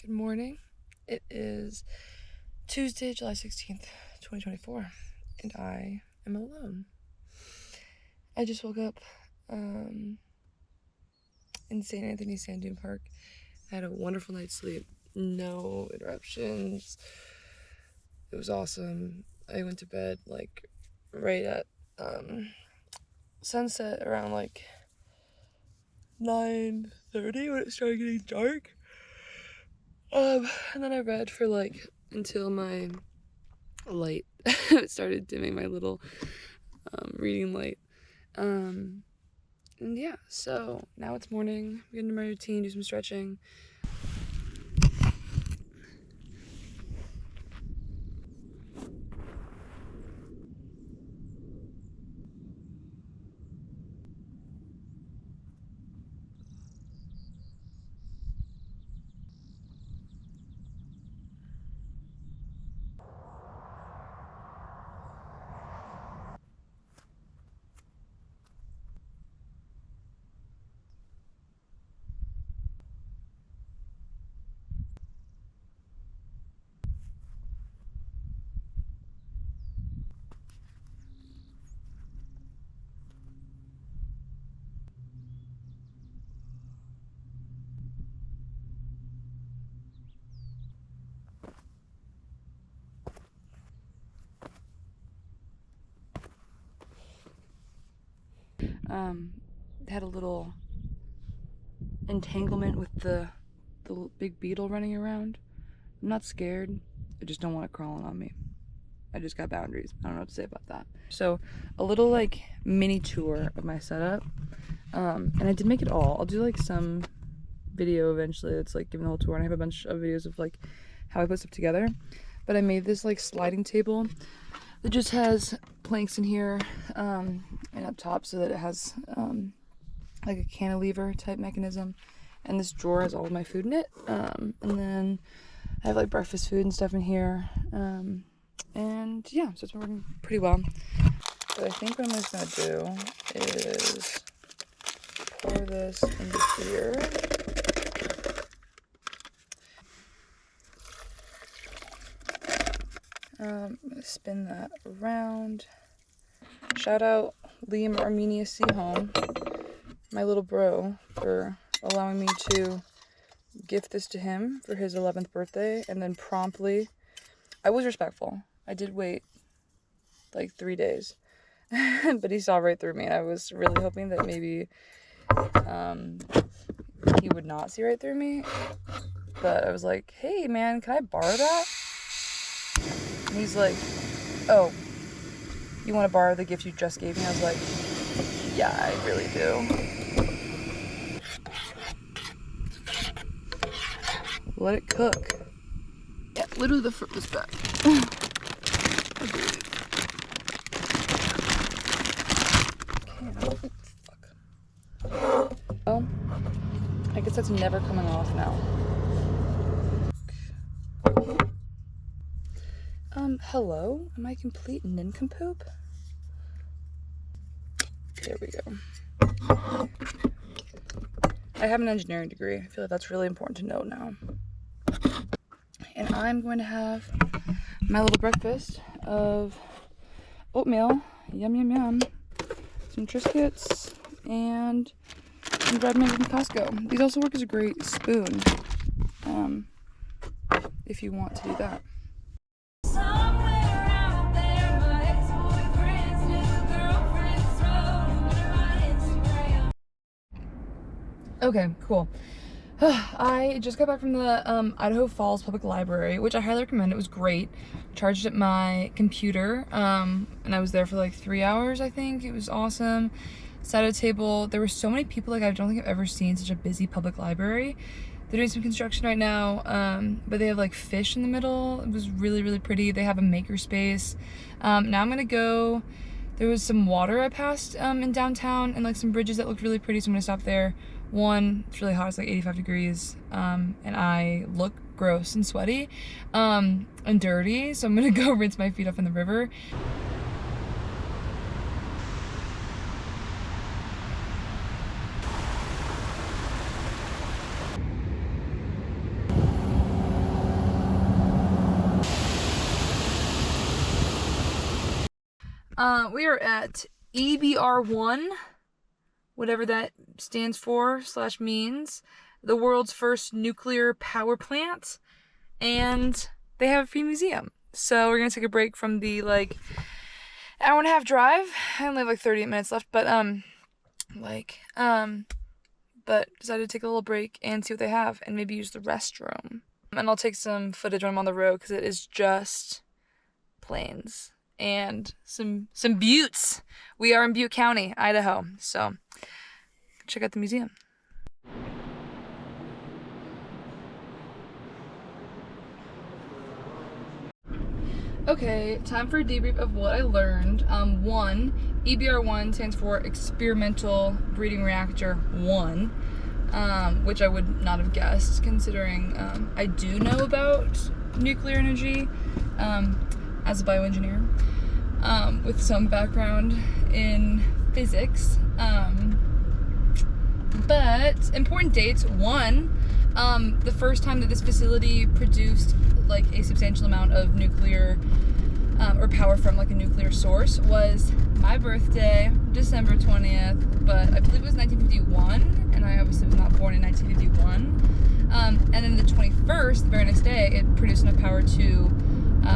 Good morning. It is Tuesday, July 16th, 2024, and I am alone. I just woke up in St. Anthony Sand Dune Park. I had a wonderful night's sleep, no interruptions. It was awesome. I went to bed like right at sunset, around like 9:30 when it started getting dark. And then I read for like until my light started dimming, my little reading light. And yeah, so now it's morning. I'm getting into my routine, do some stretching. Had a little entanglement with the big beetle running around. I'm not scared. I just don't want it crawling on me. I just got boundaries. I don't know what to say about that. So a little like mini tour of my setup. And I did make it all. I'll do like some video eventually that's like giving the whole tour, and I have a bunch of videos of like how I put stuff together. But I made this like sliding table that just has planks in here and up top, so that it has like a cantilever type mechanism. And this drawer has all of my food in it. And then I have like breakfast food and stuff in here. And yeah, so it's been working pretty well. But I think what I'm just gonna do is pour this into here. I'm gonna spin that around. Shout out Liam Armenia Seahome, my little bro, for allowing me to gift this to him for his 11th birthday, and then promptly, I was respectful. I did wait like 3 days, but he saw right through me, and I was really hoping that maybe he would not see right through me. But I was like, hey man, can I borrow that? And he's like, oh, you want to borrow the gift you just gave me? I was like, yeah, I really do. Let it cook. Yeah, literally the furthest back. I believe. Fuck. Well, I guess that's never coming off now. Hello? Am I a complete nincompoop? There we go. I have an engineering degree. I feel like that's really important to know now. And I'm going to have my little breakfast of oatmeal, yum yum yum, some Triscuits, and some dried mango from Costco. These also work as a great spoon, if you want to do that. Okay, cool. I just got back from the Idaho Falls Public Library, which I highly recommend. It was great. Charged at my computer, and I was there for like 3 hours, I think. It was awesome. Sat at a table. There were so many people. Like, I don't think I've ever seen such a busy public library. They're doing some construction right now, but they have like fish in the middle. It was really, really pretty. They have a maker space. Now I'm gonna go. There was some water I passed in downtown, and like some bridges that looked really pretty, so I'm gonna stop there. One, it's really hot, it's like 85 degrees, and I look gross and sweaty, and dirty, so I'm gonna go rinse my feet off in the river. We are at EBR1, whatever that stands for / means, the world's first nuclear power plant, and they have a free museum. So we're gonna take a break from the like hour-and-a-half drive. I only have like 38 minutes left, but decided to take a little break and see what they have and maybe use the restroom. And I'll take some footage when I'm on the road because it is just plains and some buttes. We are in Butte County, Idaho, so check out the museum. Okay, time for a debrief of what I learned. One, EBR1 stands for Experimental Breeding Reactor 1, which I would not have guessed considering I do know about nuclear energy as a bioengineer with some background in physics. But important dates. One, the first time that this facility produced like a substantial amount of nuclear or power from like a nuclear source was my birthday, December 20th, but I believe it was 1951, and I obviously was not born in 1951. And then the 21st, the very next day, it produced enough power to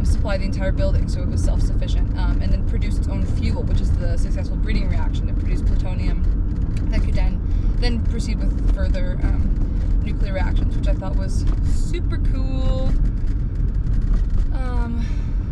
supply the entire building, so it was self-sufficient, and then produced its own fuel, which is the successful breeding reaction. It produced plutonium that could then proceed with further nuclear reactions, which I thought was super cool.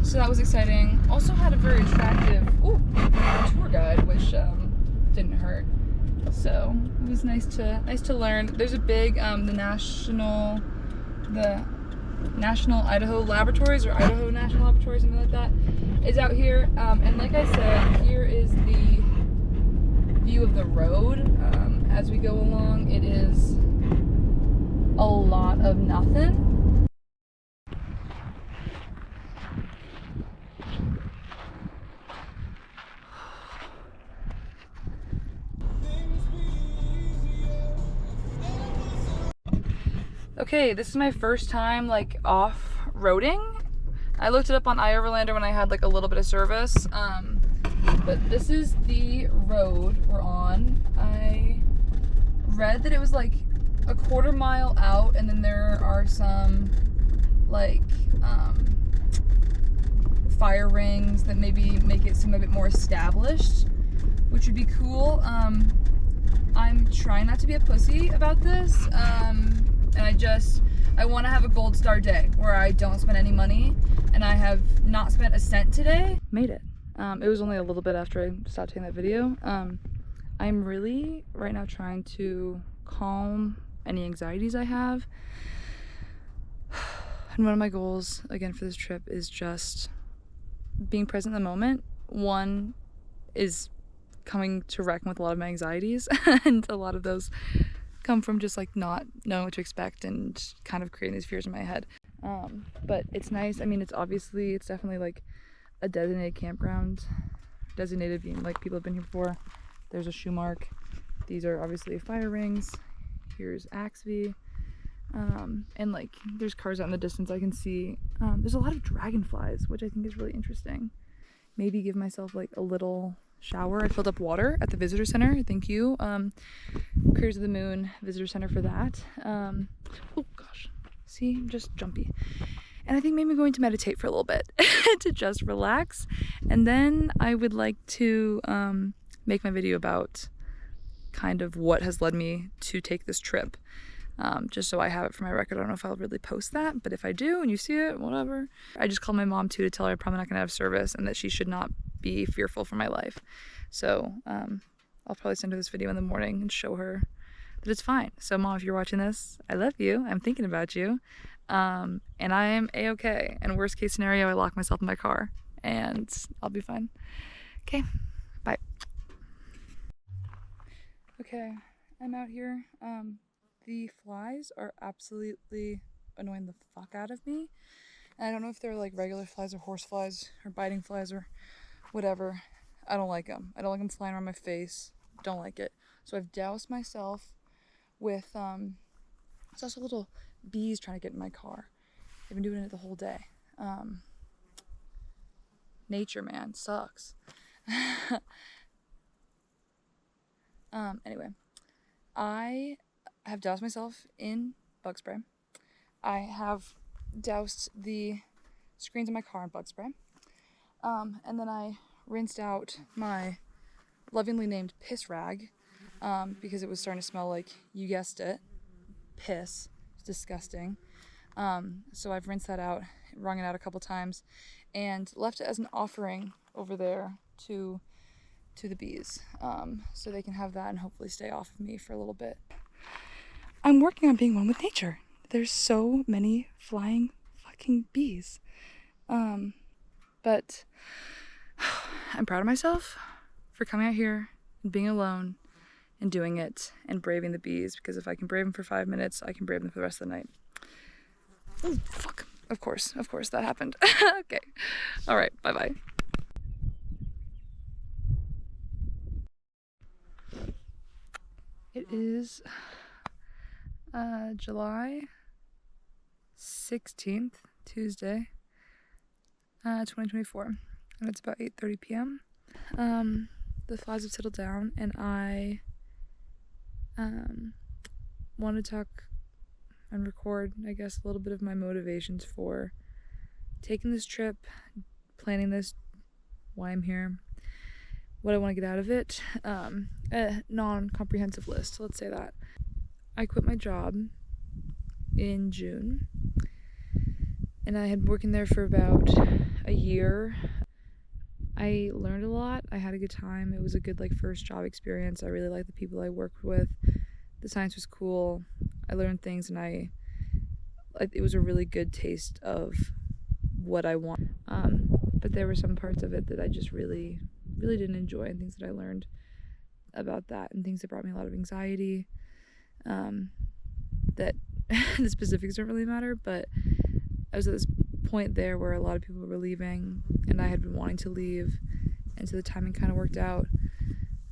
So that was exciting. Also had a very attractive tour guide, which didn't hurt. So it was nice to learn. There's a big the National Idaho Laboratories or Idaho National Laboratories, something like that, is out here. And like I said, here is the view of the road as we go along. It is a lot of nothing. Okay, this is my first time like off-roading. I looked it up on iOverlander when I had like a little bit of service, but this is the road we're on. I read that it was like a quarter mile out, and then there are some like fire rings that maybe make it seem a bit more established, which would be cool. I'm trying not to be a pussy about this, and I want to have a gold star day where I don't spend any money, and I have not spent a cent today. Made it. It was only a little bit after I stopped taking that video. I'm really right now trying to calm any anxieties I have. And one of my goals again for this trip is just being present in the moment. One is coming to reckon with a lot of my anxieties, and a lot of those come from just like not knowing what to expect and kind of creating these fears in my head. But it's nice. I mean, it's definitely like a designated campground. Designated being like people have been here before. There's a shoe mark. These are obviously fire rings. Here's Axby. And like there's cars out in the distance I can see. There's a lot of dragonflies, which I think is really interesting. Maybe give myself like a little shower. I filled up water at the visitor center. Thank you, Cruise of the Moon Visitor Center, for that. Oh gosh, see, I'm just jumpy. And I think maybe I'm going to meditate for a little bit to just relax. And then I would like to make my video about kind of what has led me to take this trip. Just so I have it for my record. I don't know if I'll really post that, but if I do and you see it, whatever. I just called my mom too to tell her I'm probably not gonna have service and that she should not be fearful for my life. So I'll probably send her this video in the morning and show her that it's fine. So Mom, if you're watching this, I love you. I'm thinking about you. And I am a-okay. And worst case scenario, I lock myself in my car and I'll be fine. Okay, bye. Okay, I'm out here. The flies are absolutely annoying the fuck out of me. And I don't know if they're like regular flies or horse flies or biting flies or whatever. I don't like them. I don't like them flying around my face. Don't like it. So I've doused myself with, there's also little bees trying to get in my car. They've been doing it the whole day. Nature, man, sucks. Anyway, I have doused myself in bug spray. I have doused the screens in my car in bug spray. And then I rinsed out my lovingly named piss rag because it was starting to smell like, you guessed it, piss. It's disgusting. So I've rinsed that out, wrung it out a couple times, and left it as an offering over there to the bees, so they can have that and hopefully stay off of me for a little bit. I'm working on being one with nature. There's so many flying fucking bees. But I'm proud of myself for coming out here and being alone and doing it and braving the bees, because if I can brave them for 5 minutes, I can brave them for the rest of the night. Oh, fuck. Of course, that happened. Okay. All right, bye-bye. It is July 16th, Tuesday, 2024, and it's about 8:30 p.m. The flies have settled down, and I want to talk and record, I guess, a little bit of my motivations for taking this trip, planning this, why I'm here, what I want to get out of it. A non-comprehensive list, let's say that. I quit my job in June, and I had been working there for about a year. I learned a lot. I had a good time. It was a good first job experience. I really liked the people I worked with. The science was cool. I learned things, and it was a really good taste of what I want. But there were some parts of it that I just really didn't enjoy, and things that I learned about that, and things that brought me a lot of anxiety. That the specifics don't really matter, but I was at this point there where a lot of people were leaving, and I had been wanting to leave, and so the timing kind of worked out.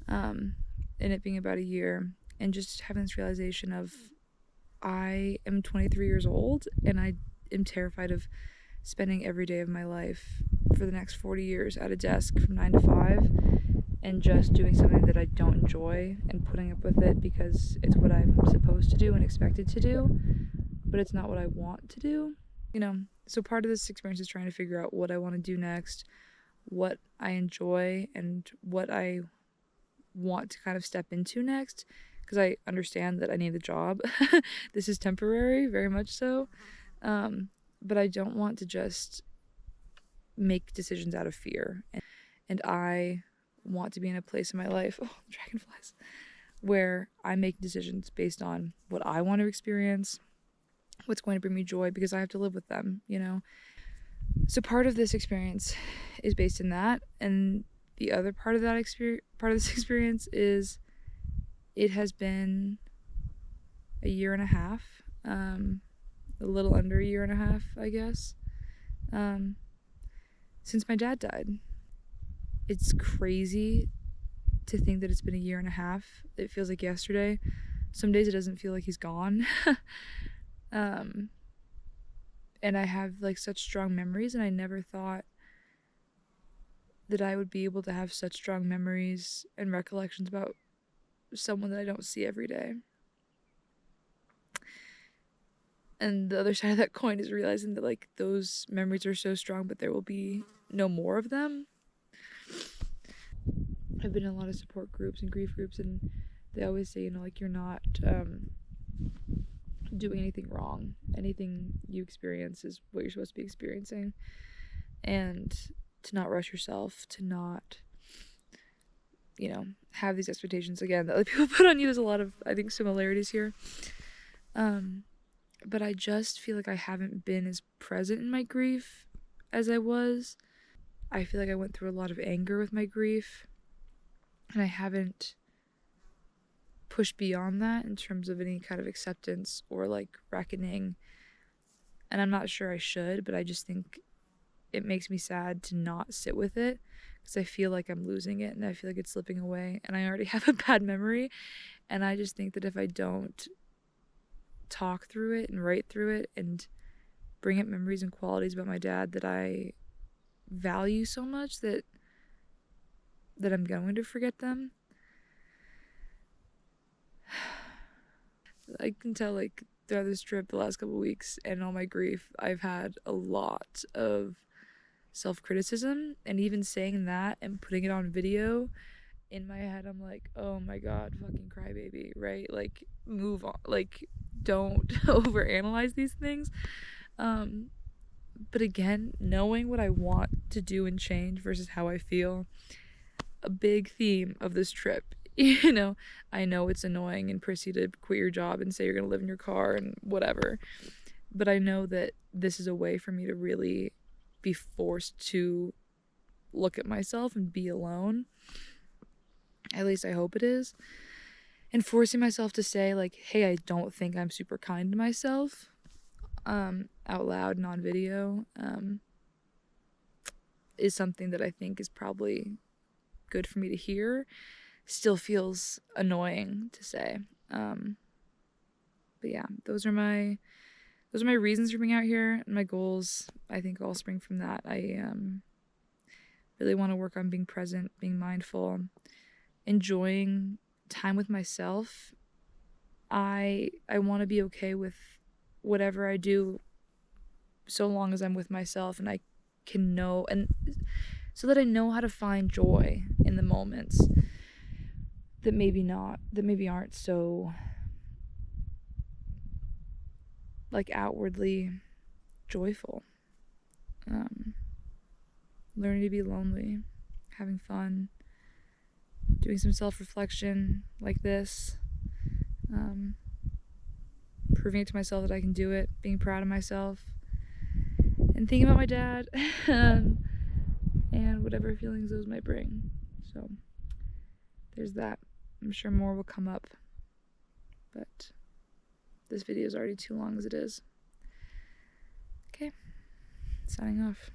And it being about a year, and just having this realization of, I am 23 years old, and I am terrified of spending every day of my life for the next 40 years at a desk from 9 to 5 and just doing something that I don't enjoy and putting up with it because it's what I'm supposed to do and expected to do, but it's not what I want to do, So part of this experience is trying to figure out what I want to do next, what I enjoy, and what I want to kind of step into next, because I understand that I need the job. This is temporary, very much so, but I don't want to just make decisions out of fear, and I want to be in a place in my life, dragonflies, where I make decisions based on what I want to experience, what's going to bring me joy, because I have to live with them, So part of this experience is based in that, and the other part of this experience is, it has been a year and a half, a little under a year and a half, I guess, since my dad died. It's crazy to think that it's been a year and a half. It feels like yesterday. Some days it doesn't feel like he's gone. And I have such strong memories, and I never thought that I would be able to have such strong memories and recollections about someone that I don't see every day. And the other side of that coin is realizing that those memories are so strong, but there will be no more of them. I've been in a lot of support groups and grief groups, and they always say, you're not doing anything wrong. Anything you experience is what you're supposed to be experiencing. And to not rush yourself, to not, have these expectations again that other people put on you. There's a lot of, I think, similarities here. But I just feel like I haven't been as present in my grief as I was. I feel like I went through a lot of anger with my grief, and I haven't pushed beyond that in terms of any kind of acceptance or reckoning. And I'm not sure I should, but I just think it makes me sad to not sit with it, because I feel like I'm losing it, and I feel like it's slipping away, and I already have a bad memory, and I just think that if I don't talk through it and write through it and bring up memories and qualities about my dad that I value so much, that that I'm going to forget them. I can tell, like, throughout this trip the last couple weeks and all my grief, I've had a lot of self-criticism, and even saying that and putting it on video, in my head I'm like, oh my god, fucking crybaby, right? Like, move on, like, don't overanalyze these things. But again, knowing what I want to do and change versus how I feel, a big theme of this trip. You know, I know it's annoying and prissy to quit your job and say you're gonna live in your car and whatever, but I know that this is a way for me to really be forced to look at myself and be alone. At least I hope it is. And forcing myself to say, like, hey, I don't think I'm super kind to myself, out loud and on video, is something that I think is probably good for me to hear. Still feels annoying to say. But yeah, those are my reasons for being out here, and my goals, I think, all spring from that. I really want to work on being present, being mindful, enjoying time with myself. I want to be okay with whatever I do so long as I'm with myself and I can know, and so that I know how to find joy in the moments that maybe aren't so, like, outwardly joyful. Learning to be lonely, having fun, doing some self-reflection like this, proving it to myself that I can do it, being proud of myself, and thinking about my dad, and whatever feelings those might bring. So there's that. I'm sure more will come up, but this video is already too long as it is. Okay, signing off.